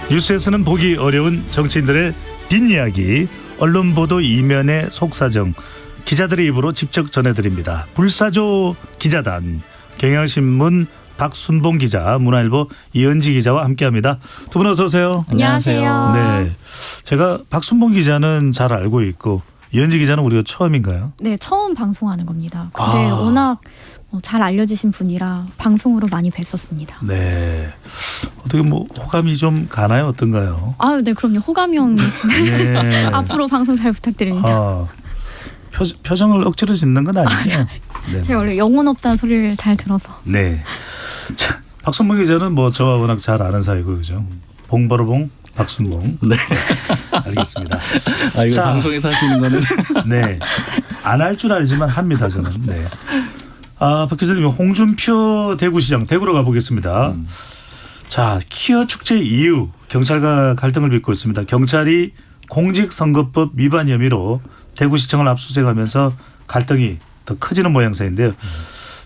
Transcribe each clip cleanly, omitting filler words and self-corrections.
뉴스에서는 보기 어려운 정치인들의 뒷이야기, 언론 보도 이면의 속사정, 기자들의 입으로 직접 전해드립니다. 불사조 기자단, 경향신문 박순봉 기자, 문화일보 이은지 기자와 함께합니다. 두 분 어서 오세요. 안녕하세요. 네, 제가 박순봉 기자는 잘 알고 있고 이은지 기자는 우리가 처음인가요? 네, 처음 방송하는 겁니다. 근데 워낙 잘 알려지신 분이라 방송으로 많이 뵀었습니다. 네, 어떻게 뭐 호감이 좀 가나요? 어떤가요? 아유, 네, 그럼요. 호감이 형이시네. 네. 앞으로 방송 잘 부탁드립니다. 표정을 억지로 짓는 건 아니죠? 네. 제가 원래 영혼 없다는 소리를 잘 들어서. 네. 자, 박순봉 기자는 뭐 저와 워낙 잘 아는 사이고 그죠? 봉바로봉 박순봉. 네. 알겠습니다. 아, 이거 자, 방송에서 하시는 거는 네. 안 할 줄 알지만 합니다 저는. 네. 아, 박 기자님 홍준표 대구시장 대구로 가보겠습니다. 자, 퀴어 축제 이후 경찰과 갈등을 빚고 있습니다. 경찰이 공직선거법 위반 혐의로 대구시청을 압수수색하면서 갈등이 더 커지는 모양새인데요.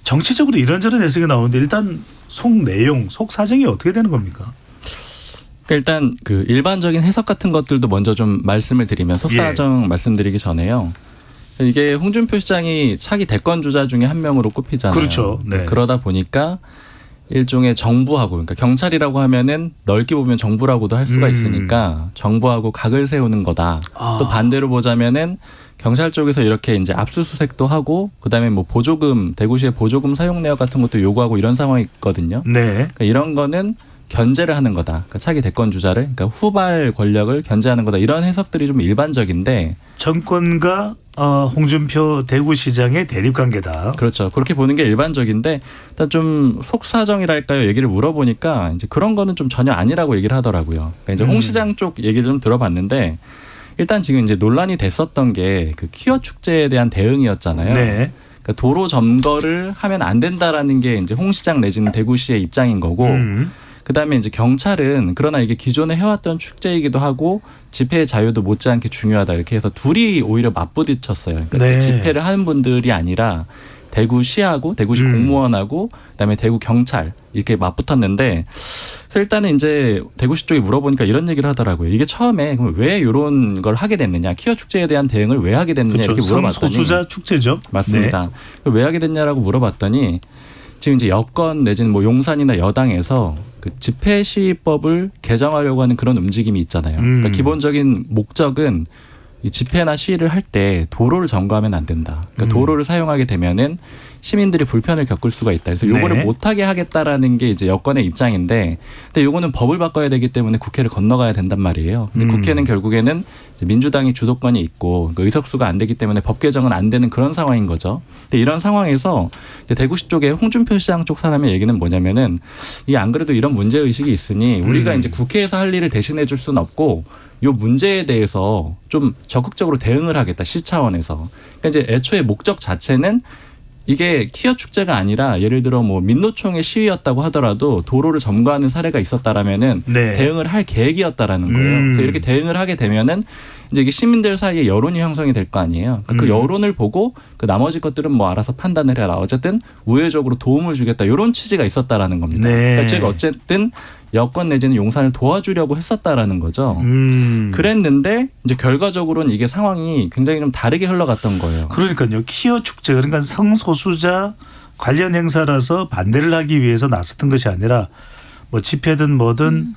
정치적으로 이런저런 해석이 나오는데 일단 속 내용, 속 사정이 어떻게 되는 겁니까? 일단 그 일반적인 해석 같은 것들도 먼저 좀 말씀을 드리면 속사정 말씀드리기 전에요. 이게 홍준표 시장이 차기 대권 주자 중에 한 명으로 꼽히잖아요. 그렇죠. 네. 그러다 보니까 일종의 정부하고, 그러니까 경찰이라고 하면은 넓게 보면 정부라고도 할 수가 있으니까 정부하고 각을 세우는 거다. 또 반대로 보자면은 경찰 쪽에서 이렇게 이제 압수수색도 하고 그다음에 뭐 보조금, 대구시의 보조금 사용 내역 같은 것도 요구하고 이런 상황이 있거든요. 네. 그러니까 이런 거는 견제를 하는 거다. 그러니까 차기 대권 주자를, 그러니까 후발 권력을 견제하는 거다. 이런 해석들이 좀 일반적인데, 정권과 홍준표 대구시장의 대립관계다. 그렇죠. 그렇게 보는 게 일반적인데, 일단 좀 속사정이랄까요? 얘기를 물어보니까 이제 그런 거는 좀 전혀 아니라고 얘기를 하더라고요. 그러니까 이제 홍 시장 쪽 얘기를 좀 들어봤는데, 일단 지금 이제 논란이 됐었던 게 그 퀴어 축제에 대한 대응이었잖아요. 네. 그러니까 도로 점거를 하면 안 된다라는 게 이제 홍 시장 내지는 대구시의 입장인 거고, 그다음에 이제 경찰은 그러나 이게 기존에 해왔던 축제이기도 하고 집회의 자유도 못지않게 중요하다 이렇게 해서 둘이 오히려 맞부딪혔어요. 그러니까 네. 집회를 하는 분들이 아니라 대구시하고 대구시 공무원하고 그다음에 대구 경찰 이렇게 맞붙었는데, 그래서 일단은 이제 대구시 쪽에 물어보니까 이런 얘기를 하더라고요. 이게 처음에 그럼 왜 이런 걸 하게 됐느냐, 퀴어 축제에 대한 대응을 왜 하게 됐느냐 그렇죠. 이렇게 물어봤더니, 성소수자 축제죠. 맞습니다. 네. 왜 하게 됐냐라고 물어봤더니 지금 이제 여권 내지는 뭐 용산이나 여당에서 그 집회 시위법을 개정하려고 하는 그런 움직임이 있잖아요. 그러니까 기본적인 목적은 이 집회나 시위를 할 때 도로를 점거하면 안 된다. 그러니까 도로를 사용하게 되면은 시민들이 불편을 겪을 수가 있다. 그래서 요거를 네. 못하게 하겠다라는 게 이제 여권의 입장인데, 근데 요거는 법을 바꿔야 되기 때문에 국회를 건너가야 된단 말이에요. 근데 국회는 결국에는 이제 민주당이 주도권이 있고 그러니까 의석수가 안 되기 때문에 법 개정은 안 되는 그런 상황인 거죠. 근데 이런 상황에서 이제 대구시 쪽에 홍준표 시장 쪽 사람의 얘기는 뭐냐면은, 이게 안 그래도 이런 문제 의식이 있으니 우리가 이제 국회에서 할 일을 대신해 줄 수는 없고 요 문제에 대해서 좀 적극적으로 대응을 하겠다, 시 차원에서. 그러니까 이제 애초에 목적 자체는 이게 퀴어 축제가 아니라 예를 들어 뭐 민노총의 시위였다고 하더라도 도로를 점거하는 사례가 있었다라면은 네. 대응을 할 계획이었다라는 거예요. 그래서 이렇게 대응을 하게 되면은 이제 이게 시민들 사이에 여론이 형성이 될 거 아니에요. 그러니까 그 여론을 보고 그 나머지 것들은 뭐 알아서 판단을 해라. 어쨌든 우회적으로 도움을 주겠다. 이런 취지가 있었다라는 겁니다. 네. 그러니까 즉 어쨌든 여권 내지는 용산을 도와주려고 했었다라는 거죠. 그랬는데 이제 결과적으로는 이게 상황이 굉장히 좀 다르게 흘러갔던 거예요. 그러니까요. 퀴어 축제, 그러니까 성소수자 관련 행사라서 반대를 하기 위해서 나섰던 것이 아니라 뭐 집회든 뭐든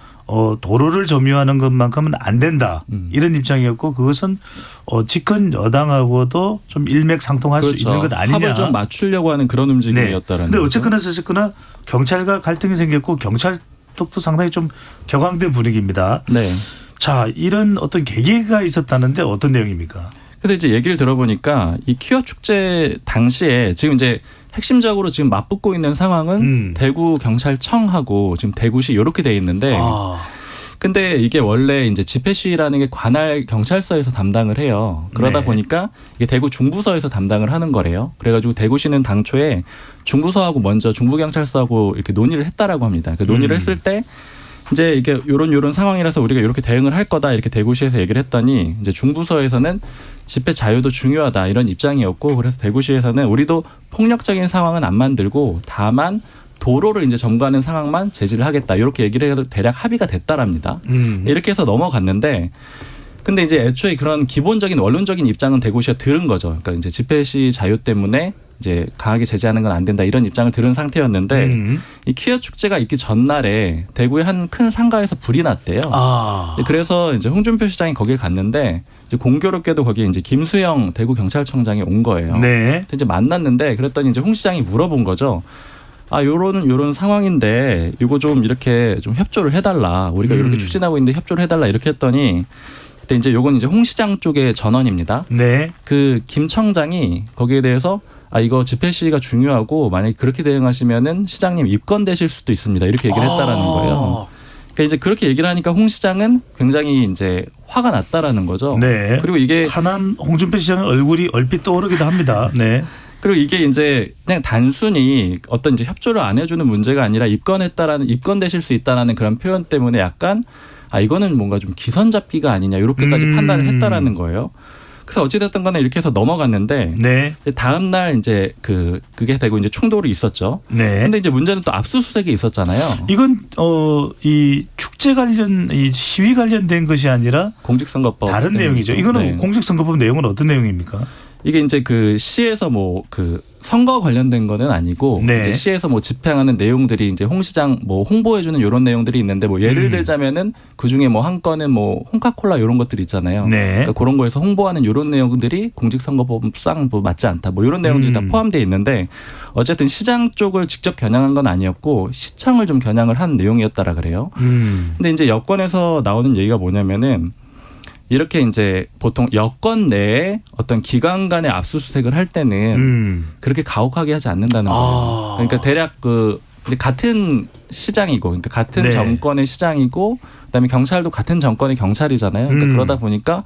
도로를 점유하는 것만큼은 안 된다. 이런 입장이었고, 그것은 집권 여당하고도 좀 일맥상통할 그렇죠. 수 있는 것 아니냐. 합을 좀 맞추려고 하는 그런 움직임이었다라는. 근데 거죠. 어쨌거나 저쨌거나 경찰과 갈등이 생겼고 경찰 쪽도 상당히 좀 격앙된 분위기입니다. 네. 자, 이런 어떤 계기가 있었다는데 어떤 내용입니까? 그래서 이제 얘기를 들어보니까 이 퀴어 축제 당시에 지금 이제 핵심적으로 지금 맞붙고 있는 상황은 대구 경찰청하고 지금 대구시 이렇게 돼 있는데, 근데 이게 원래 이제 집회 시위라는 게 관할 경찰서에서 담당을 해요. 그러다 네. 보니까 이게 대구 중부서에서 담당을 하는 거래요. 그래가지고 대구시는 당초에 중부서하고 먼저 중부경찰서하고 이렇게 논의를 했다라고 합니다. 그 논의를 했을 때 이제 이게 요런 상황이라서 우리가 이렇게 대응을 할 거다 이렇게 대구시에서 얘기를 했더니, 이제 중부서에서는 집회 자유도 중요하다 이런 입장이었고, 그래서 대구시에서는 우리도 폭력적인 상황은 안 만들고 다만 도로를 이제 점거하는 상황만 제지를 하겠다. 이렇게 얘기를 해서 대략 합의가 됐다랍니다. 이렇게 해서 넘어갔는데 근데 이제 애초에 그런 기본적인 원론적인 입장은 대구시가 들은 거죠. 그러니까 이제 집회 시 자유 때문에 이제 강하게 제재하는 건 안 된다 이런 입장을 들은 상태였는데 이 퀴어 축제가 있기 전날에 대구의 한 큰 상가에서 불이 났대요. 그래서 이제 홍준표 시장이 거길 갔는데 이제 공교롭게도 거기에 이제 김수영 대구 경찰청장이 온 거예요. 네. 이제 만났는데 그랬더니 이제 홍 시장이 물어본 거죠. 요런 상황인데 이거 좀 이렇게 좀 협조를 해달라. 우리가 이렇게 추진하고 있는데 협조를 해달라 이렇게 했더니 그때 이제 요건 이제 홍 시장 쪽의 전언입니다. 네. 그 김 청장이 거기에 대해서 이거 집회 시위가 중요하고 만약에 그렇게 대응하시면은 시장님 입건되실 수도 있습니다. 이렇게 얘기를 했다라는 거예요. 그러니까 이제 그렇게 얘기를 하니까 홍 시장은 굉장히 이제 화가 났다라는 거죠. 네. 그리고 이게 화난 홍준표 시장의 얼굴이 얼핏 떠오르기도 합니다. 네. 그리고 이게 이제 그냥 단순히 어떤 이제 협조를 안 해주는 문제가 아니라 입건되실 수 있다라는 그런 표현 때문에 약간 이거는 뭔가 좀 기선 잡기가 아니냐 이렇게까지 판단을 했다라는 거예요. 그래서 어찌됐든 간에 이렇게 해서 넘어갔는데 네. 다음 날 이제 그게 되고 이제 충돌이 있었죠. 네. 근데 이제 문제는 또 압수수색이 있었잖아요. 이건 이 축제 관련 이 시위 관련된 것이 아니라 공직선거법 다른 내용이죠. 이거는 네. 공직선거법 내용은 어떤 내용입니까? 이게 이제 그 시에서 뭐 그 선거 관련된 거는 아니고 네. 이제 시에서 뭐 집행하는 내용들이 이제 홍 시장 뭐 홍보해주는 이런 내용들이 있는데 뭐 예를 들자면은 그 중에 뭐 한 건은 뭐 홍카콜라 이런 것들 있잖아요. 네. 그러니까 그런 거에서 홍보하는 이런 내용들이 공직선거법상 뭐 맞지 않다. 뭐 이런 내용들이 다 포함되어 있는데 어쨌든 시장 쪽을 직접 겨냥한 건 아니었고 시청을 좀 겨냥을 한 내용이었다라 그래요. 근데 이제 여권에서 나오는 얘기가 뭐냐면은. 이렇게 이제 보통 여권 내에 어떤 기관 간의 압수수색을 할 때는 그렇게 가혹하게 하지 않는다는 거예요. 그러니까 대략 이제 같은 시장이고, 그러니까 같은 네. 정권의 시장이고, 그다음에 경찰도 같은 정권의 경찰이잖아요. 그러니까 그러다 보니까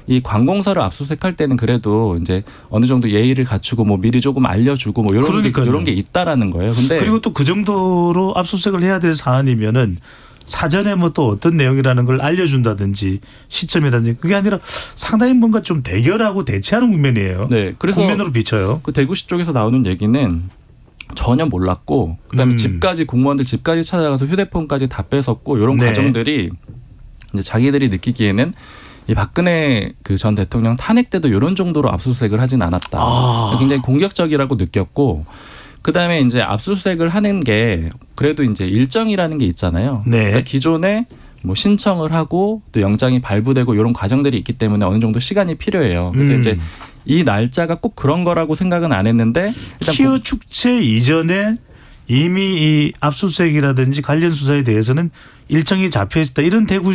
이 관공서를 압수수색할 때는 그래도 이제 어느 정도 예의를 갖추고 뭐 미리 조금 알려주고 뭐 이런 게 있다라는 거예요. 근데 그리고 또 그 정도로 압수수색을 해야 될 사안이면은. 사전에 뭐 또 어떤 내용이라는 걸 알려준다든지 시점이라든지 그게 아니라 상당히 뭔가 좀 대결하고 대치하는 국면이에요. 네, 그래서 국면으로 비쳐요. 그 대구시 쪽에서 나오는 얘기는 전혀 몰랐고 그다음에 집까지 공무원들 집까지 찾아가서 휴대폰까지 다 뺏었고 이런 네. 과정들이 이제 자기들이 느끼기에는 이 박근혜 그 전 대통령 탄핵 때도 이런 정도로 압수수색을 하진 않았다. 굉장히 공격적이라고 느꼈고. 그다음에 이제 압수수색을 하는 게 그래도 이제 일정이라는 게 있잖아요. 네. 그러니까 기존에 뭐 신청을 하고 또 영장이 발부되고 이런 과정들이 있기 때문에 어느 정도 시간이 필요해요. 그래서 이제 이 날짜가 꼭 그런 거라고 생각은 안 했는데 일단 퀴어 축제 이전에 이미 이 압수수색이라든지 관련 수사에 대해서는 일정이 잡혀 있었다. 이런 대구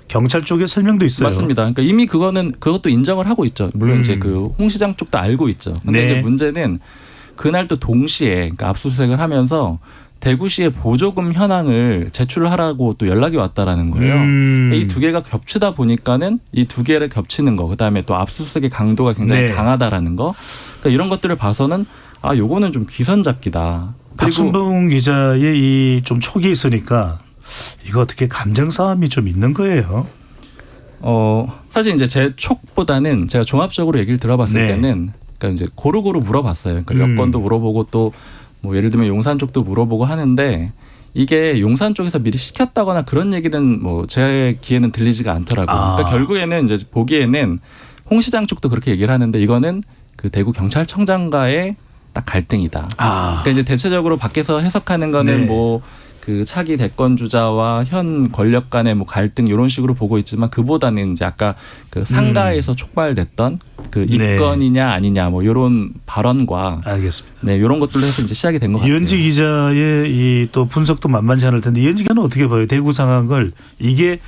경찰 쪽의 설명도 있어요. 맞습니다. 그러니까 이미 그것도 인정을 하고 있죠. 물론 이제 그 홍 시장 쪽도 알고 있죠. 근데 네. 이제 문제는 그날 또 동시에 그러니까 압수수색을 하면서 대구시의 보조금 현황을 제출하라고 또 연락이 왔다라는 거예요. 이 두 개가 겹치다 보니까는 이 두 개를 겹치는 거, 그다음에 또 압수수색의 강도가 굉장히 네. 강하다라는 거. 그러니까 이런 것들을 봐서는 요거는 좀 기선 잡기다. 박순봉 기자의 이 좀 촉이 있으니까 이거 어떻게 감정 싸움이 좀 있는 거예요. 사실 이제 제 촉보다는 제가 종합적으로 얘기를 들어봤을 네. 때는 그러니까 이제 고루고루 물어봤어요. 그러니까 여권도 물어보고 또 뭐 예를 들면 용산 쪽도 물어보고 하는데 이게 용산 쪽에서 미리 시켰다거나 그런 얘기는 뭐 제 귀에는 들리지가 않더라고요. 그러니까 결국에는 이제 보기에는 홍 시장 쪽도 그렇게 얘기를 하는데 이거는 그 대구 경찰청장과의 딱 갈등이다. 그러니까 이제 대체적으로 밖에서 해석하는 거는 네. 뭐 그 차기 대권 주자와 현 권력 간의 뭐 갈등 이런 식으로 보고 있지만 그보다는 이제 아까 그 상가에서 촉발됐던 그 네. 입건이냐 아니냐 뭐 이런 발언과 알겠습니다. 네 이런 것들로 해서 이제 시작이 된 것 같아요. 이현지 기자의 이 또 분석도 만만치 않을 텐데 이현지 기자는 어떻게 봐요? 대구 상황을 이게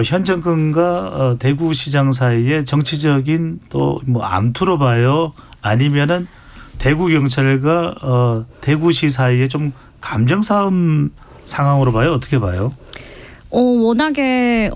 현 정권과 대구시장 사이에 정치적인 또 뭐 암투로 봐요? 아니면은 대구 경찰과 대구시 사이에 좀 감정 싸움 상황으로 봐요? 어떻게 봐요? 워낙에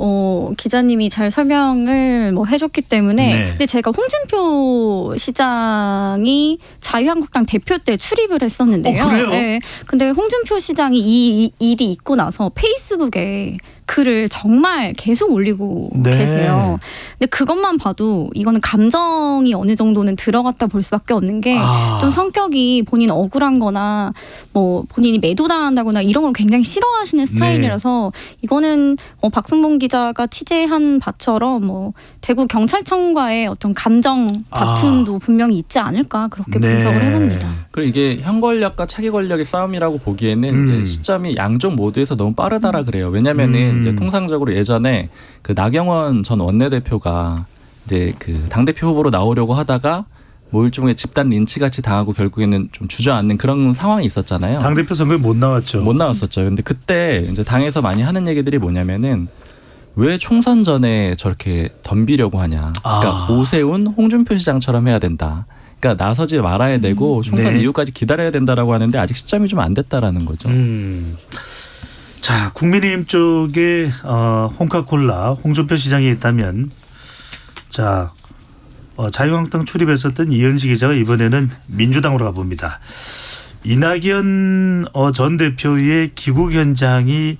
기자님이 잘 설명을 뭐 해줬기 때문에 네. 근데 제가 홍준표 시장이 자유한국당 대표 때 출입을 했었는데요. 그래요? 네. 근데 홍준표 시장이 이 일이 있고 나서 페이스북에 글을 정말 계속 올리고 네. 계세요. 근데 그것만 봐도 이거는 감정이 어느 정도는 들어갔다 볼 수밖에 없는 게 좀 성격이 본인 억울한 거나 뭐 본인이 매도당한다거나 이런 걸 굉장히 싫어하시는 스타일이라서 이거는 박승봉 기자가 취재한 바처럼 뭐 대구 경찰청과의 어떤 감정 다툼도 분명히 있지 않을까 그렇게 분석을 해봅니다. 그리고 이게 현 권력과 차기 권력의 싸움이라고 보기에는 이제 시점이 양쪽 모두에서 너무 빠르다라 그래요. 왜냐면은 이제 통상적으로 예전에 그 나경원 전 원내대표가 이제 그 당대표 후보로 나오려고 하다가 뭐 일종의 집단 린치 같이 당하고 결국에는 좀 주저앉는 그런 상황이 있었잖아요. 당대표 선거에 못 나왔죠. 못 나왔었죠. 근데 그때 이제 당에서 많이 하는 얘기들이 뭐냐면은 왜 총선 전에 저렇게 덤비려고 하냐. 그러니까 오세훈, 홍준표 시장처럼 해야 된다. 그러니까 나서지 말아야 되고 총선 네. 이후까지 기다려야 된다라고 하는데 아직 시점이 좀 안 됐다라는 거죠. 자, 국민의힘 쪽에 홍카콜라 홍준표 시장이 있다면 자 자유한국당 출입했었던 이현식 기자가 이번에는 민주당으로 가봅니다. 이낙연 전 대표의 귀국 현장이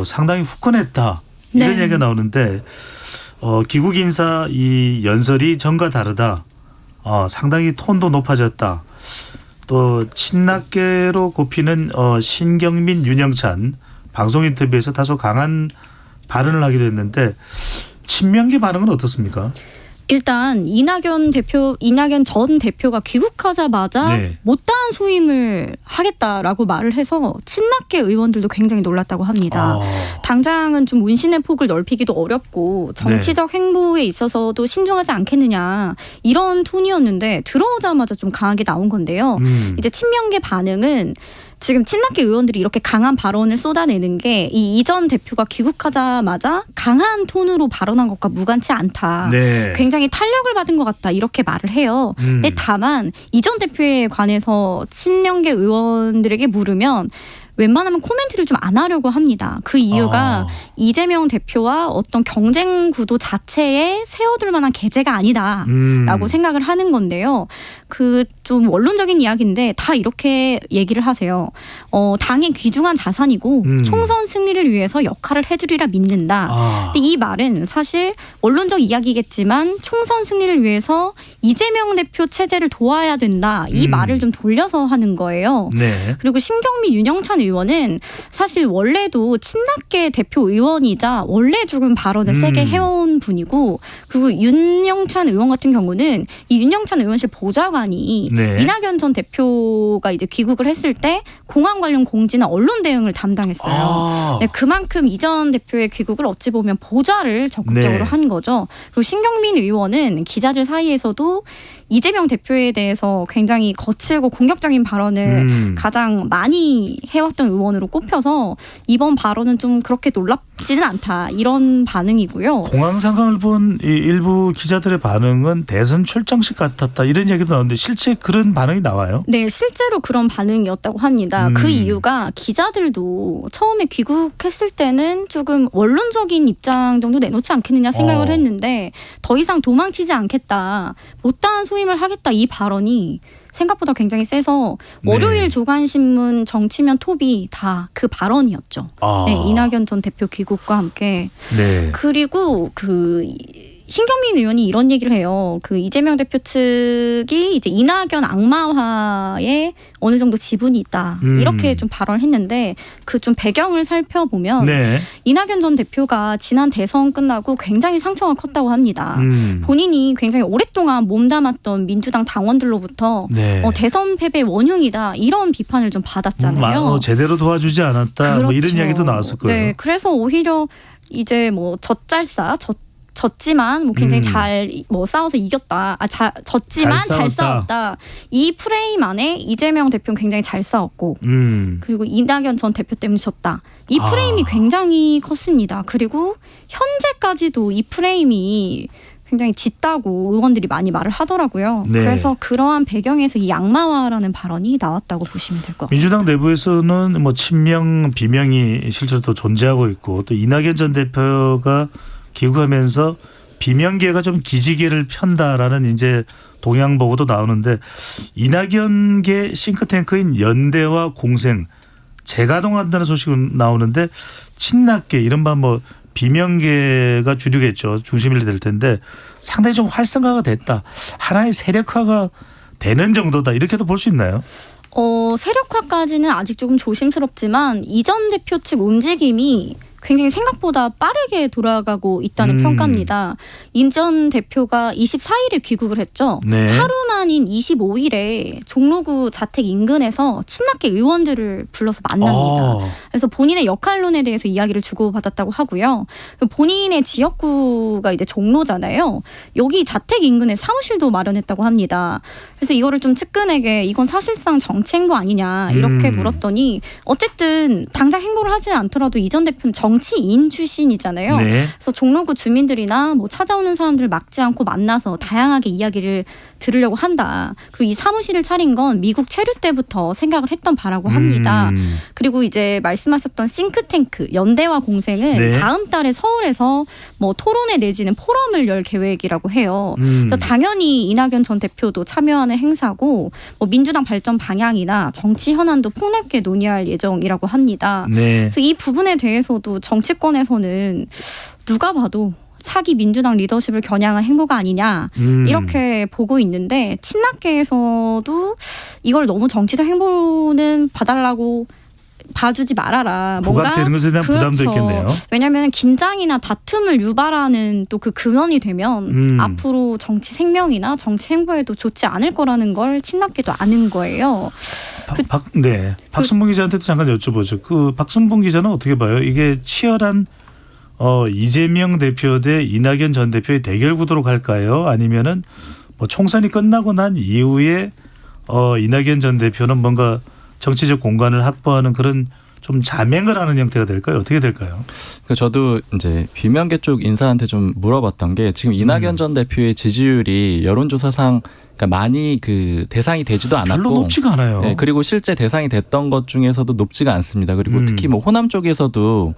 상당히 후끈했다. 이런 네. 얘기가 나오는데 귀국 인사 이 연설이 전과 다르다. 상당히 톤도 높아졌다. 또 친낙계로 꼽히는 신경민, 윤영찬 방송 인터뷰에서 다소 강한 발언을 하기도 했는데 친명계 반응은 어떻습니까? 일단 이낙연 전 대표가 귀국하자마자 네. 못다한 소임을 하겠다라고 말을 해서 친낙계 의원들도 굉장히 놀랐다고 합니다. 당장은 좀 문신의 폭을 넓히기도 어렵고 정치적 행보에 있어서도 신중하지 않겠느냐 이런 톤이었는데 들어오자마자 좀 강하게 나온 건데요. 이제 친명계 반응은 지금 친낙계 의원들이 이렇게 강한 발언을 쏟아내는 게 이 이전 대표가 귀국하자마자 강한 톤으로 발언한 것과 무관치 않다. 네. 굉장히 탄력을 받은 것 같다 이렇게 말을 해요. 근데 다만 이전 대표에 관해서 친명계 의원들에게 물으면 웬만하면 코멘트를 좀 안 하려고 합니다. 그 이유가 이재명 대표와 어떤 경쟁 구도 자체에 세워둘 만한 계제가 아니다라고 생각을 하는 건데요. 그 좀 원론적인 이야기인데 다 이렇게 얘기를 하세요. 당의 귀중한 자산이고 총선 승리를 위해서 역할을 해주리라 믿는다. 근데 이 말은 사실 원론적 이야기겠지만 총선 승리를 위해서 이재명 대표 체제를 도와야 된다. 이 말을 좀 돌려서 하는 거예요. 네. 그리고 신경민, 윤영찬 의원은 사실 원래도 친낙계 대표 의원이자 원래 조금 발언을 세게 해온 분이고 그리고 윤영찬 의원 같은 경우는 이 윤영찬 의원실 보좌관이 네. 이낙연 전 대표가 이제 귀국을 했을 때 공항 관련 공지나 언론 대응을 담당했어요. 네, 그만큼 이전 대표의 귀국을 어찌 보면 보좌를 적극적으로 네. 한 거죠. 그리고 신경민 의원은 기자들 사이에서도 이재명 대표에 대해서 굉장히 거칠고 공격적인 발언을 가장 많이 해왔던 의원으로 꼽혀서 이번 발언은 좀 그렇게 놀랍지는 않다 이런 반응이고요. 공항 상황을 본 이 일부 기자들의 반응은 대선 출정식 같았다 이런 얘기도 나오는데 실제 그런 반응이 나와요? 네, 실제로 그런 반응이었다고 합니다. 그 이유가 기자들도 처음에 귀국했을 때는 조금 원론적인 입장 정도 내놓지 않겠느냐 생각을 했는데 더 이상 도망치지 않겠다, 못다한 소임을 하겠다 이 발언이 생각보다 굉장히 세서 월요일 조간신문 정치면 톱이 다 그 발언이었죠. 네, 이낙연 전 대표 귀국과 함께. 네. 그리고 신경민 의원이 이런 얘기를 해요. 그 이재명 대표 측이 이제 이낙연 악마화에 어느 정도 지분이 있다. 이렇게 좀 발언했는데 그 좀 배경을 살펴보면 네. 이낙연 전 대표가 지난 대선 끝나고 굉장히 상처가 컸다고 합니다. 본인이 굉장히 오랫동안 몸담았던 민주당 당원들로부터 네. 대선 패배 원흉이다. 이런 비판을 좀 받았잖아요. 제대로 도와주지 않았다. 뭐 이런 이야기도 나왔을 거예요. 네, 그래서 오히려 이제 뭐 졌지만 뭐 굉장히 잘 싸워서 이겼다. 졌지만 잘 싸웠다. 이 프레임 안에 이재명 대표는 굉장히 잘 싸웠고 그리고 이낙연 전 대표 때문에 졌다. 이 프레임이 굉장히 컸습니다. 그리고 현재까지도 이 프레임이 굉장히 짙다고 의원들이 많이 말을 하더라고요. 네. 그래서 그러한 배경에서 이 양마화라는 발언이 나왔다고 보시면 될 것 같습니다. 민주당 내부에서는 뭐 친명, 비명이 실제로 또 존재하고 있고 또 이낙연 전 대표가 귀국하면서 비명계가 좀 기지개를 편다라는 이제 동향 보고도 나오는데 이낙연계 싱크탱크인 연대와 공생 재가동한다는 소식은 나오는데 친낙계 이른바 뭐 비명계가 주류겠죠. 중심이 될 텐데 상당히 좀 활성화가 됐다. 하나의 세력화가 되는 정도다. 이렇게도 볼 수 있나요? 세력화까지는 아직 조금 조심스럽지만 이 전 대표 측 움직임이 굉장히 생각보다 빠르게 돌아가고 있다는 평가입니다. 이 전 대표가 24일에 귀국을 했죠. 네. 하루 만인 25일에 종로구 자택 인근에서 친낙계 의원들을 불러서 만납니다. 그래서 본인의 역할론에 대해서 이야기를 주고받았다고 하고요. 본인의 지역구가 이제 종로잖아요. 여기 자택 인근에 사무실도 마련했다고 합니다. 그래서 이거를 좀 측근에게 이건 사실상 정치 행보 아니냐 이렇게 물었더니 어쨌든 당장 행보를 하지 않더라도 이 전 대표는 정치인 출신이잖아요. 네. 그래서 종로구 주민들이나 뭐 찾아오는 사람들을 막지 않고 만나서 다양하게 이야기를 들으려고 한다. 그리고 이 사무실을 차린 건 미국 체류 때부터 생각을 했던 바라고 합니다. 그리고 이제 말씀하셨던 싱크탱크 연대와 공생은 네. 다음 달에 서울에서 뭐 토론회 내지는 포럼을 열 계획이라고 해요. 그래서 당연히 이낙연 전 대표도 참여하는 행사고 뭐 민주당 발전 방향이나 정치 현안도 폭넓게 논의할 예정이라고 합니다. 네. 그래서 이 부분에 대해서도 정치권에서는 누가 봐도 차기 민주당 리더십을 겨냥한 행보가 아니냐 이렇게 보고 있는데 친낙계에서도 이걸 너무 정치적 행보는 봐달라고 봐주지 말아라. 부각되는 것에 대한 부담도 있겠네요. 왜냐하면 긴장이나 다툼을 유발하는 또 그 근원이 되면 앞으로 정치 생명이나 정치 행보에도 좋지 않을 거라는 걸 친낙계도 아는 거예요. 네. 박순봉 기자한테도 잠깐 여쭤보죠. 그 박순봉 기자는 어떻게 봐요? 이게 치열한 이재명 대표 대 이낙연 전 대표의 대결 구도로 갈까요? 아니면은 뭐 총선이 끝나고 난 이후에 이낙연 전 대표는 뭔가 정치적 공간을 확보하는 그런 좀 자맹을 하는 형태가 될까요? 어떻게 될까요? 그 저도 이제 비명계 쪽 인사한테 좀 물어봤던 게 지금 이낙연 전 대표의 지지율이 여론조사상 그러니까 많이 그 대상이 되지도 않았고 별로 높지가 않아요. 네, 그리고 실제 대상이 됐던 것 중에서도 높지가 않습니다. 그리고 특히 뭐 호남 쪽에서도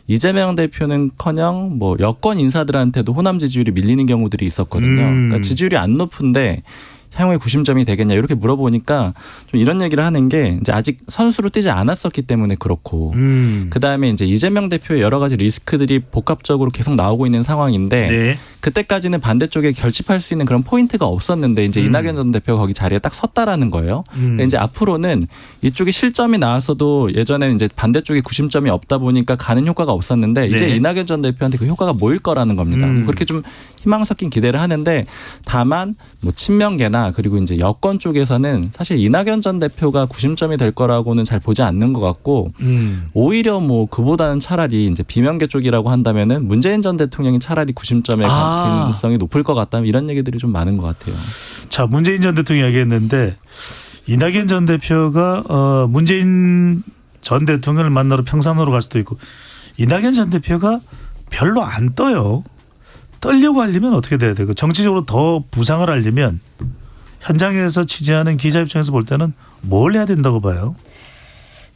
이재명 대표는커녕 뭐 여권 인사들한테도 호남 지지율이 밀리는 경우들이 있었거든요. 그러니까 지지율이 안 높은데 향후에 구심점이 되겠냐 이렇게 물어보니까 좀 이런 얘기를 하는 게 이제 아직 선수로 뛰지 않았었기 때문에 그렇고 그다음에 이제 이재명 대표의 여러 가지 리스크들이 복합적으로 계속 나오고 있는 상황인데 네. 그때까지는 반대쪽에 결집할 수 있는 그런 포인트가 없었는데 이제 이낙연 전 대표가 거기 자리에 딱 섰다라는 거예요. 근데 이제 앞으로는 이쪽에 실점이 나왔어도 예전에는 이제 반대쪽에 구심점이 없다 보니까 가는 효과가 없었는데 이제 네. 이낙연 전 대표한테 그 효과가 모일 거라는 겁니다. 그렇게 좀 희망 섞인 기대를 하는데 다만 뭐 친명계나 그리고 이제 여권 쪽에서는 사실 이낙연 전 대표가 구심점이 될 거라고는 잘 보지 않는 것 같고 오히려 뭐 그보다는 차라리 이제 비명계 쪽이라고 한다면은 문재인 전 대통령이 차라리 구심점에 갈 가능성이 높을 것 같다 이런 얘기들이 좀 많은 것 같아요. 자, 문재인 전 대통령이 얘기했는데 이낙연 전 대표가 문재인 전 대통령을 만나러 평산으로 갈 수도 있고 이낙연 전 대표가 별로 안 떠요. 떨려고 하려면 어떻게 돼야 되고 정치적으로 더 부상을 하려면 현장에서 취재하는 기자 입장에서 볼 때는 뭘 해야 된다고 봐요?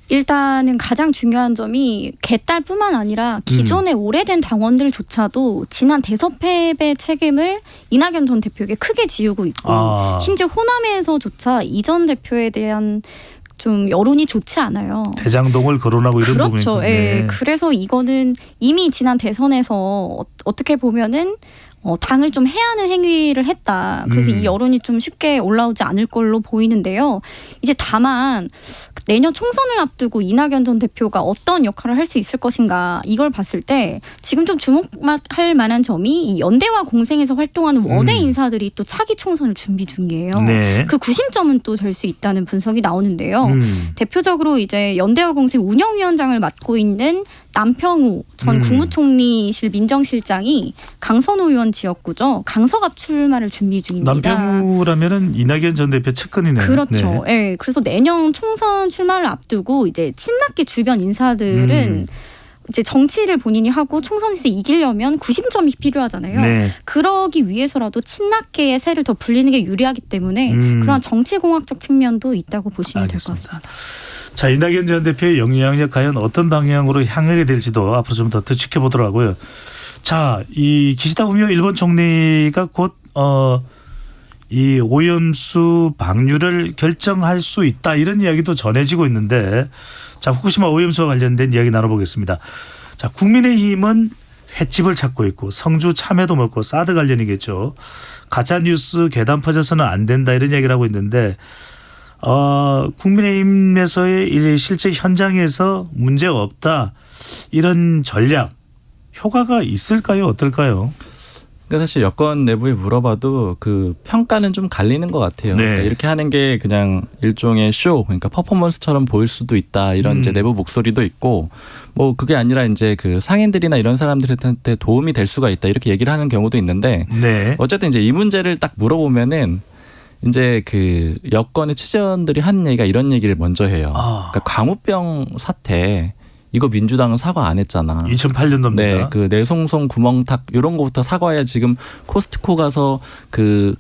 일단은 가장 중요한 점이 개딸뿐만 아니라 기존의 오래된 당원들조차도 지난 대선 패배 책임을 이낙연 전 대표에게 크게 지우고 있고 심지어 호남에서조차 이 전 대표에 대한 좀 여론이 좋지 않아요. 대장동을 거론하고 이런 부분이 그렇죠. 예. 그래서 이거는 이미 지난 대선에서 어떻게 보면은 당을 좀 해하는 행위를 했다. 그래서 이 여론이 좀 쉽게 올라오지 않을 걸로 보이는데요. 이제 다만 내년 총선을 앞두고 이낙연 전 대표가 어떤 역할을 할 수 있을 것인가 이걸 봤을 때 지금 좀 주목할 만한 점이 이 연대와 공생에서 활동하는 원외 인사들이 또 차기 총선을 준비 중이에요. 네. 그 구심점은 또 될 수 있다는 분석이 나오는데요. 대표적으로 이제 연대와 공생 운영위원장을 맡고 있는 남평우 전 국무총리실 민정실장이 강선우 의원 지역구죠. 강서갑 출마를 준비 중입니다. 남평우라면은 이낙연 전 대표 측근이네요. 그렇죠. 네. 네. 그래서 내년 총선 출마를 앞두고 이제 친낙계 주변 인사들은 이제 정치를 본인이 하고 총선에서 이기려면 구심점이 필요하잖아요. 네. 그러기 위해서라도 친낙계의 세를 더 불리는 게 유리하기 때문에 그런 정치공학적 측면도 있다고 보시면 될 것 같습니다. 자, 이낙연 전 대표의 영향력 과연 어떤 방향으로 향하게 될지도 앞으로 좀 더 지켜보도록 하고요. 자, 이 기시다 후미오 일본 총리가 곧 이 오염수 방류를 결정할 수 있다 이런 이야기도 전해지고 있는데 자 후쿠시마 오염수와 관련된 이야기 나눠보겠습니다. 자 국민의힘은 횟집을 찾고 있고 성주 참외도 먹고 사드 관련이겠죠. 가짜뉴스 괴담 퍼져서는 안 된다 이런 이야기를 하고 있는데 국민의힘에서의 실제 현장에서 문제가 없다 이런 전략 효과가 있을까요? 어떨까요? 그러니까 사실 여권 내부에 물어봐도 그 평가는 좀 갈리는 것 같아요. 네. 그러니까 이렇게 하는 게 그냥 일종의 쇼, 그러니까 퍼포먼스처럼 보일 수도 있다 이런 이제 내부 목소리도 있고, 뭐 그게 아니라 이제 그 상인들이나 이런 사람들한테 도움이 될 수가 있다 이렇게 얘기를 하는 경우도 있는데, 네. 어쨌든 이제 이 문제를 딱 물어보면은 이제 그 여권의 취재원들이 하는 얘기가 이런 얘기를 먼저 해요. 그러니까 광우병 사태. 이거 민주당은 사과 안 했잖아. 2008년도입니다. 네, 그 내송송 구멍탁 이런 거부터 사과해야 지금 코스트코 가서 그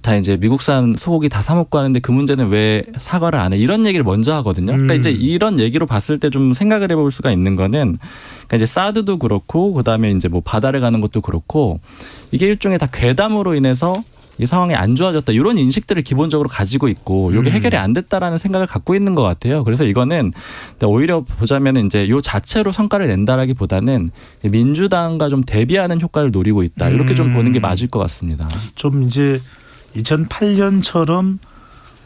다 이제 미국산 소고기 다 사 먹고 하는데 그 문제는 왜 사과를 안 해? 이런 얘기를 먼저 하거든요. 그러니까 이제 이런 얘기로 봤을 때 좀 생각을 해볼 수가 있는 거는 그러니까 이제 사드도 그렇고 그다음에 이제 뭐 바다를 가는 것도 그렇고 이게 일종의 다 괴담으로 인해서 이 상황이 안 좋아졌다 이런 인식들을 기본적으로 가지고 있고 이게 해결이 안 됐다라는 생각을 갖고 있는 것 같아요. 그래서 이거는 오히려 보자면 이제 요 자체로 성과를 낸다라기보다는 민주당과 좀 대비하는 효과를 노리고 있다 이렇게 좀 보는 게 맞을 것 같습니다. 좀 이제 2008년처럼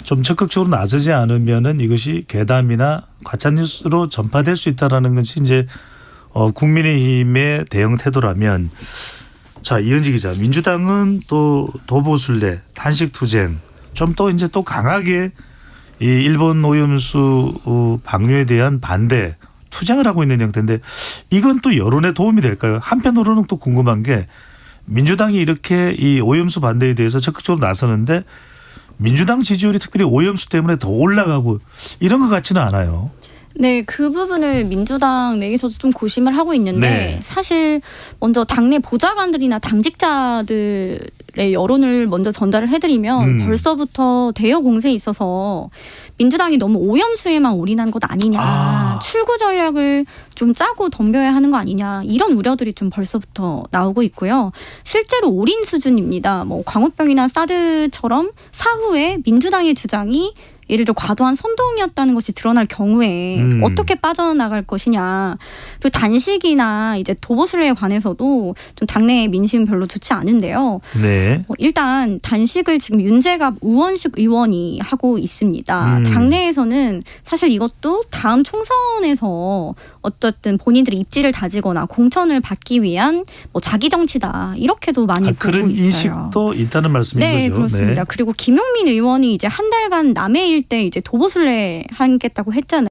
좀 적극적으로 나서지 않으면은 이것이 괴담이나 가짜뉴스로 전파될 수 있다라는 것이 이제 국민의힘의 대응 태도라면. 자, 이현지 기자, 민주당은 또 도보순례, 단식투쟁, 좀 또 이제 또 강하게 이 일본 오염수 방류에 대한 반대, 투쟁을 하고 있는 형태인데 이건 또 여론에 도움이 될까요? 한편으로는 또 궁금한 게 민주당이 이렇게 이 오염수 반대에 대해서 적극적으로 나서는데 민주당 지지율이 특별히 오염수 때문에 더 올라가고 이런 것 같지는 않아요. 네, 그 부분을 민주당 내에서도 좀 고심을 하고 있는데 네. 사실 먼저 당내 보좌관들이나 당직자들의 여론을 먼저 전달을 해드리면 벌써부터 대여 공세에 있어서 민주당이 너무 오염수에만 올인한 것 아니냐, 출구 전략을 좀 짜고 덤벼야 하는 거 아니냐 이런 우려들이 좀 벌써부터 나오고 있고요. 실제로 올인 수준입니다. 뭐 광우병이나 사드처럼 사후에 민주당의 주장이 예를 들어 과도한 선동이었다는 것이 드러날 경우에 어떻게 빠져나갈 것이냐. 그리고 단식이나 이제 도보순례에 관해서도 좀 당내 민심은 별로 좋지 않은데요. 네. 일단 단식을 지금 윤재갑 우원식 의원이 하고 있습니다. 당내에서는 사실 이것도 다음 총선에서 어쨌든 본인들이 입지를 다지거나 공천을 받기 위한 뭐 자기 정치다 이렇게도 많이 보고 그런 있어요. 인식도 있다는 말씀인 네, 거죠. 그렇습니다. 네. 그리고 김용민 의원이 이제 한 달간 남해 일대 이제 도보순례 하겠다고 했잖아요.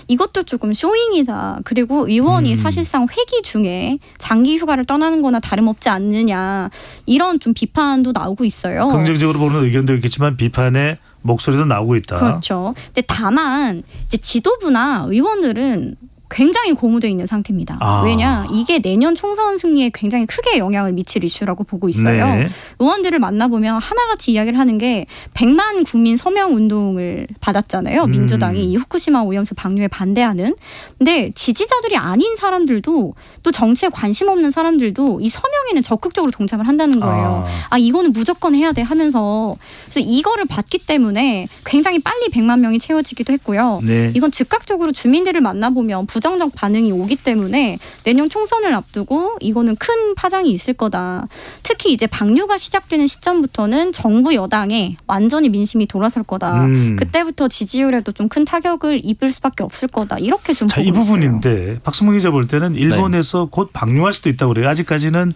이것도 조금 쇼잉이다. 그리고 의원이 사실상 회기 중에 장기 휴가를 떠나는 거나 다름없지 않느냐. 이런 좀 비판도 나오고 있어요. 긍정적으로 보는 의견도 있겠지만 비판의 목소리도 나오고 있다. 그렇죠. 근데 다만 이제 지도부나 의원들은 굉장히 고무되어 있는 상태입니다. 왜냐? 이게 내년 총선 승리에 굉장히 크게 영향을 미칠 이슈라고 보고 있어요. 네. 의원들을 만나보면 하나같이 이야기를 하는 게 100만 국민 서명 운동을 받았잖아요. 민주당이 이 후쿠시마 오염수 방류에 반대하는. 근데 지지자들이 아닌 사람들도 또 정치에 관심 없는 사람들도 이 서명에는 적극적으로 동참을 한다는 거예요. 이거는 무조건 해야 돼 하면서. 그래서 이거를 받기 때문에 굉장히 빨리 100만 명이 채워지기도 했고요. 네. 이건 즉각적으로 주민들을 만나보면 부정적 반응이 오기 때문에 내년 총선을 앞두고 이거는 큰 파장이 있을 거다. 특히 이제 방류가 시작되는 시점부터는 정부 여당에 완전히 민심이 돌아설 거다. 그때부터 지지율에도 좀 큰 타격을 입을 수밖에 없을 거다. 이렇게 좀 자, 보고 이 부분인데 있어요. 박승문 기자 볼 때는 일본에서 곧 방류할 수도 있다고 그래요. 아직까지는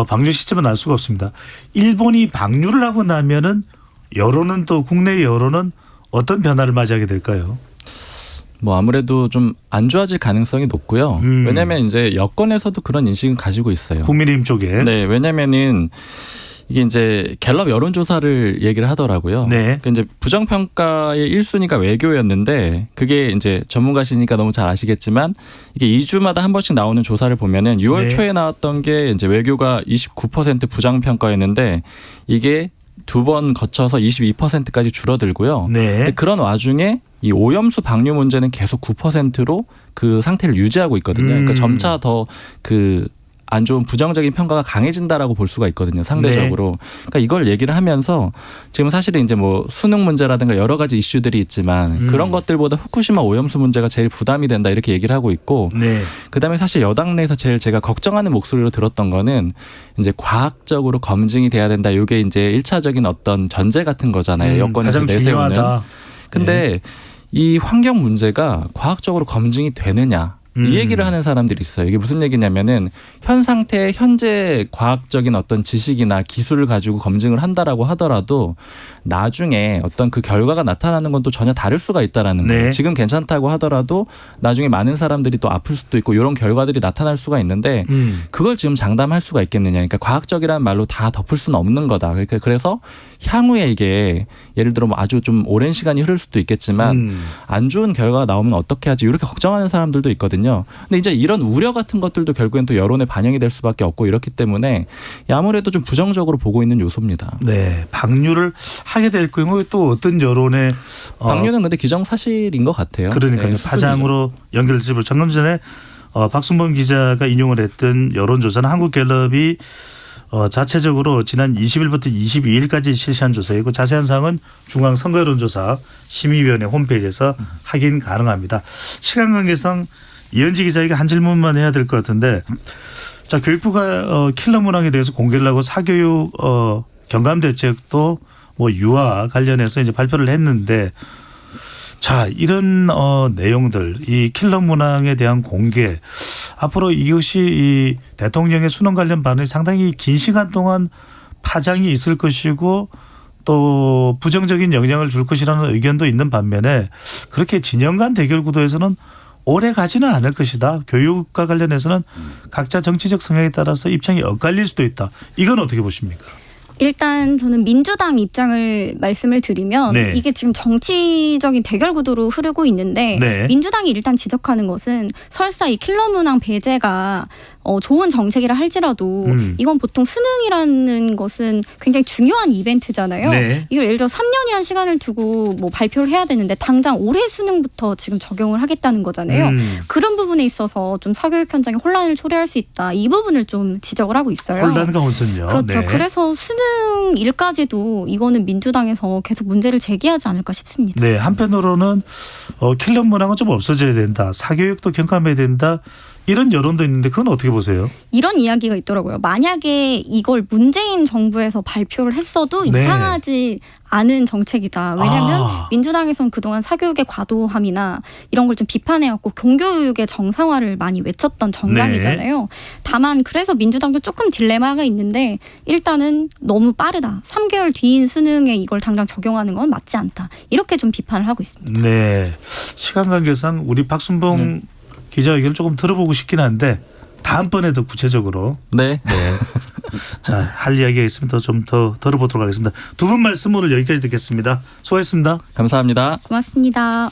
방류 시점은 알 수가 없습니다. 일본이 방류를 하고 나면은 여론은 또 국내 여론은 어떤 변화를 맞이하게 될까요? 뭐 아무래도 좀 안 좋아질 가능성이 높고요. 왜냐하면 이제 여권에서도 그런 인식은 가지고 있어요. 국민의힘 쪽에. 네, 왜냐면은 이게 이제 갤럽 여론조사를 얘기를 하더라고요. 네. 그러니까 이제 부정평가의 1순위가 외교였는데 그게 이제 전문가시니까 너무 잘 아시겠지만 이게 2주마다 한 번씩 나오는 조사를 보면은 6월 네. 초에 나왔던 게 이제 외교가 29% 부정평가였는데 이게 두 번 거쳐서 22%까지 줄어들고요. 네. 근데 그런 와중에 이 오염수 방류 문제는 계속 9%로 그 상태를 유지하고 있거든요. 그러니까 점차 더 그 안 좋은 부정적인 평가가 강해진다라고 볼 수가 있거든요. 상대적으로. 그러니까 이걸 얘기를 하면서 지금 사실은 이제 뭐 수능 문제라든가 여러 가지 이슈들이 있지만 그런 것들보다 후쿠시마 오염수 문제가 제일 부담이 된다 이렇게 얘기를 하고 있고 네. 그다음에 사실 여당 내에서 제일 제가 걱정하는 목소리로 들었던 거는 이제 과학적으로 검증이 돼야 된다. 이게 이제 1차적인 어떤 전제 같은 거잖아요. 여권에서 가장 내세우는. 중요하다. 근데 이 환경 문제가 과학적으로 검증이 되느냐. 이 얘기를 하는 사람들이 있어요. 이게 무슨 얘기냐면은 현 상태의 현재 과학적인 어떤 지식이나 기술을 가지고 검증을 한다라고 하더라도 나중에 어떤 그 결과가 나타나는 건 또 전혀 다를 수가 있다라는 네. 거예요. 지금 괜찮다고 하더라도 나중에 많은 사람들이 또 아플 수도 있고 이런 결과들이 나타날 수가 있는데 그걸 지금 장담할 수가 있겠느냐. 그러니까 과학적이라는 말로 다 덮을 수는 없는 거다. 그러니까 그래서 향후에 이게 예를 들어 뭐 아주 좀 오랜 시간이 흐를 수도 있겠지만 안 좋은 결과가 나오면 어떻게 하지 이렇게 걱정하는 사람들도 있거든요. 근데 이제 이런 우려 같은 것들도 결국엔 또 여론에 반영이 될 수밖에 없고 이렇기 때문에 아무래도 좀 부정적으로 보고 있는 요소입니다. 네, 방류를 하게 될 경우에 또 어떤 여론의 방류는 근데 기정사실인 것 같아요. 그러니까요. 네, 파장으로 연결되고 방금 전에 박순봉 기자가 인용을 했던 여론조사는 한국갤럽이 자체적으로 지난 20일부터 22일까지 실시한 조사이고 자세한 사항은 중앙선거여론조사 심의위원회 홈페이지에서 확인 가능합니다. 시간 관계상 이현지 기자에게 한 질문만 해야 될 것 같은데 자 교육부가 킬러 문항에 대해서 공개를 하고 사교육 경감 대책도 뭐 유아 관련해서 이제 발표를 했는데 자 이런 내용들 이 킬러 문항에 대한 공개 앞으로 이것이 이 대통령의 수능 관련 발언이 상당히 긴 시간 동안 파장이 있을 것이고 또 부정적인 영향을 줄 것이라는 의견도 있는 반면에 그렇게 진영 간 대결 구도에서는 오래 가지는 않을 것이다. 교육과 관련해서는 각자 정치적 성향에 따라서 입장이 엇갈릴 수도 있다. 이건 어떻게 보십니까? 일단 저는 민주당 입장을 말씀을 드리면 네. 이게 지금 정치적인 대결 구도로 흐르고 있는데 네. 민주당이 일단 지적하는 것은 설사 이 킬러 문항 배제가 좋은 정책이라 할지라도 이건 보통 수능이라는 것은 굉장히 중요한 이벤트잖아요. 네. 이걸 예를 들어 3년이라는 시간을 두고 뭐 발표를 해야 되는데 당장 올해 수능부터 지금 적용을 하겠다는 거잖아요. 그런 부분에 있어서 좀 사교육 현장에 혼란을 초래할 수 있다. 이 부분을 좀 지적을 하고 있어요. 혼란과 혼선요. 그렇죠. 네. 그래서 수능일까지도 이거는 민주당에서 계속 문제를 제기하지 않을까 싶습니다. 네, 한편으로는 킬러 문항은 좀 없어져야 된다. 사교육도 경감해야 된다. 이런 여론도 있는데 그건 어떻게 보세요? 이런 이야기가 있더라고요. 만약에 이걸 문재인 정부에서 발표를 했어도 네. 이상하지 않은 정책이다. 왜냐하면 민주당에서는 그동안 사교육의 과도함이나 이런 걸 좀 비판해왔고 공교육의 정상화를 많이 외쳤던 정당이잖아요. 네. 다만 그래서 민주당도 조금 딜레마가 있는데 일단은 너무 빠르다. 3개월 뒤인 수능에 이걸 당장 적용하는 건 맞지 않다. 이렇게 좀 비판을 하고 있습니다. 네, 시간 관계상 우리 박순봉 기자 의견을 조금 들어보고 싶긴 한데 다음번에 더 구체적으로 네. 자, 할 이야기가 있으면 좀 더 들어보도록 하겠습니다. 두 분 말씀 오늘 여기까지 듣겠습니다. 수고하셨습니다. 감사합니다. 고맙습니다.